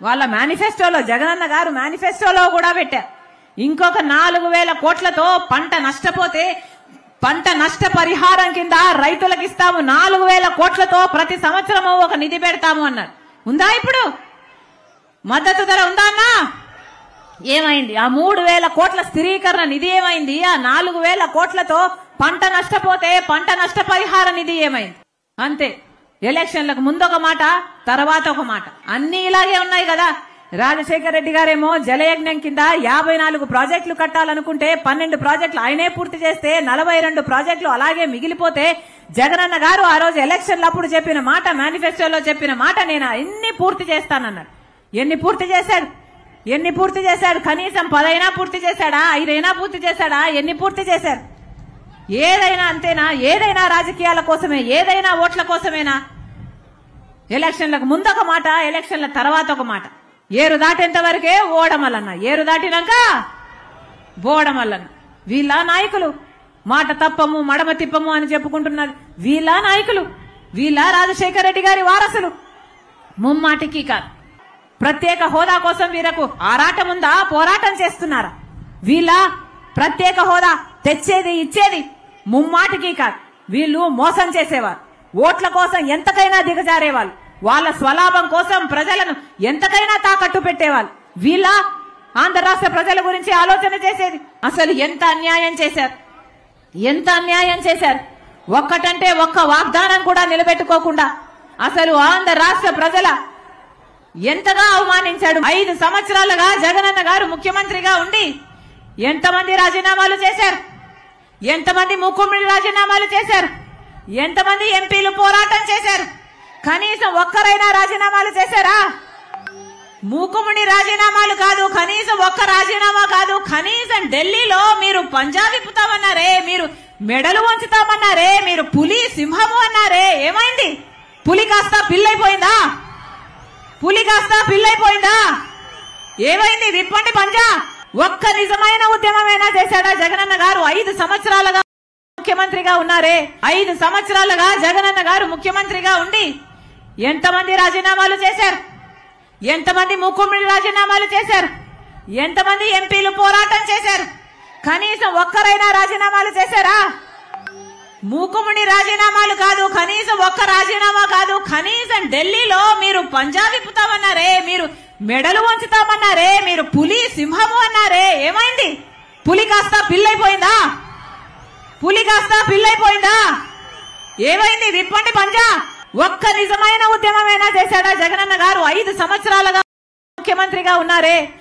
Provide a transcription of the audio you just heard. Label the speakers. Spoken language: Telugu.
Speaker 1: వాళ్ళ మేనిఫెస్టోలో జగనన్న గారు మేనిఫెస్టోలో కూడా పెట్టారు. ఇంకొక 4,000 కోట్లతో పంట నష్టపోతే పంట నష్ట పరిహారం కింద రైతులకు ఇస్తాము. 4,000 కోట్లతో ప్రతి సంవత్సరము ఒక నిధి పెడతాము అన్నారు. ఉందా? ఇప్పుడు మద్దతు ధర ఉందా అన్నా? ఏమైంది? ఆ 3,000 కోట్ల స్థిరీకరణ నిధి ఏమైంది? ఆ 4,000 కోట్లతో పంట నష్టపోతే పంట నష్ట పరిహార నిధి ఏమైంది? అంతే. ఎలక్షన్లకు ముందు ఒక మాట, తర్వాత ఒక మాట. అన్ని ఇలాగే ఉన్నాయి కదా. రాజశేఖర రెడ్డి గారేమో జలయజ్ఞం కింద 54 ప్రాజెక్టులు కట్టాలనుకుంటే 12 ప్రాజెక్టులు ఆయనే పూర్తి చేస్తే 42 ప్రాజెక్టులు అలాగే మిగిలిపోతే జగనన్న గారు ఆ రోజు ఎలక్షన్లప్పుడు చెప్పిన మాట, మేనిఫెస్టోలో చెప్పిన మాట, నేను ఎన్ని పూర్తి చేస్తానన్నాడు. ఎన్ని పూర్తి చేశాడు? ఎన్ని పూర్తి చేశాడు? కనీసం 10 అయినా పూర్తి చేశాడా? 5 అయినా పూర్తి చేశాడా? ఎన్ని పూర్తి చేశారు? ఏదైనా అంతేనా? ఏదైనా రాజకీయాల కోసమే, ఏదైనా ఓట్ల కోసమేనా? ఎలక్షన్లకు ముందు ఒక మాట, ఎలక్షన్ల తర్వాత ఒక మాట. ఏరు దాటేంత వరకే ఓడమల్లన్న, ఏరు దాటినాక బోడమల్లన్న. వీళ్ళ నాయకులు మాట తప్పము మడమ తిప్పము అని చెప్పుకుంటున్నారు. వీళ్ళ నాయకులు, వీళ్ళ రాజశేఖర రెడ్డి గారి వారసులు. ముమ్మాటికి కాదు. ప్రత్యేక హోదా కోసం వీరకు ఆరాటం ఉందా? పోరాటం చేస్తున్నారా? వీళ్ళ ప్రత్యేక హోదా తెచ్చేది ఇచ్చేది ముమ్మాటికి కాదు. వీళ్ళు మోసం చేసేవారు. ఓట్ల కోసం ఎంతకైనా దిగజారేవాళ్ళు. వాళ్ళ స్వలాభం కోసం ప్రజలను ఎంతకైనా తాకట్టు పెట్టేవాళ్ళు. వీళ్ళ ఆంధ్ర రాష్ట్ర ప్రజల గురించి ఆలోచన చేసేది. అసలు ఎంత అన్యాయం చేశారు, ఎంత అన్యాయం చేశారు. ఒక్కటంటే ఒక్క వాగ్దానం కూడా నిలబెట్టుకోకుండా అసలు ఆంధ్ర రాష్ట్ర ప్రజల ఎంతగా అవమానించాడు. 5 సంవత్సరాలుగా జగనన్న గారు ముఖ్యమంత్రిగా ఉండి ఎంతమంది రాజీనామాలు చేశారు? ఎంతమంది ముఖ్యమంత్రి రాజీనామాలు చేశారు? ఎంతమంది ఎంపీలు పోరాటం చేశారు? కనీసం ఒక్కరైనా రాజీనామాలు చేశారా? మూకుముడి రాజీనామాలు కాదు, కనీసం ఒక్క రాజీనామా కాదు. కనీసం ఢిల్లీలో మీరు పంజాబ్ ఇప్పుతామన్నారే, మీరు మెడలు వంచుతామన్నారే, మీరు పులి సింహము అన్నారే. ఏమైంది? పులి కాస్త పిల్లైపోయిందా? పులి కాస్త పిల్లైపోయిందా? ఏమైంది? విప్పండి పంజా. ఒక్క నిజమైన ఉద్యమమైనా చేశాడా జగనన్న గారు? 5 సంవత్సరాలుగా ముఖ్యమంత్రిగా ఉన్నారే. 5 సంవత్సరాలుగా జగనన్న గారు ముఖ్యమంత్రిగా ఉండి ఎంతమంది రాజీనామాలు చేశారు? ఎంతమంది ముఖ్యమంత్రి రాజీనామాలు చేశారు? ఎంతమంది ఎంపీలు పోరాటం చేశారు? కనీసం ఒక్కరైనా రాజీనామాలు చేశారా? మూకుముడి రాజీనామాలు కాదు, కనీసం ఒక్క రాజీనామా కాదు. కనీసం ఢిల్లీలో మీరు పంజాబ్ ఇప్పుతామన్నారే, మీరు మెడలు వంచుతామన్నారే, మీరు పులి సింహము అన్నారే. ఏమైంది? పులి కాస్త పిల్లైపోయిందా? పులి కాస్త పిల్లైపోయిందా? ఏమైంది? విప్పండి పంజా. ఒక్క నిజమైన ఉద్యమమైనా చేశాడా జగనన్న గారు? 5 సంవత్సరాలుగా ముఖ్యమంత్రిగా ఉన్నారే.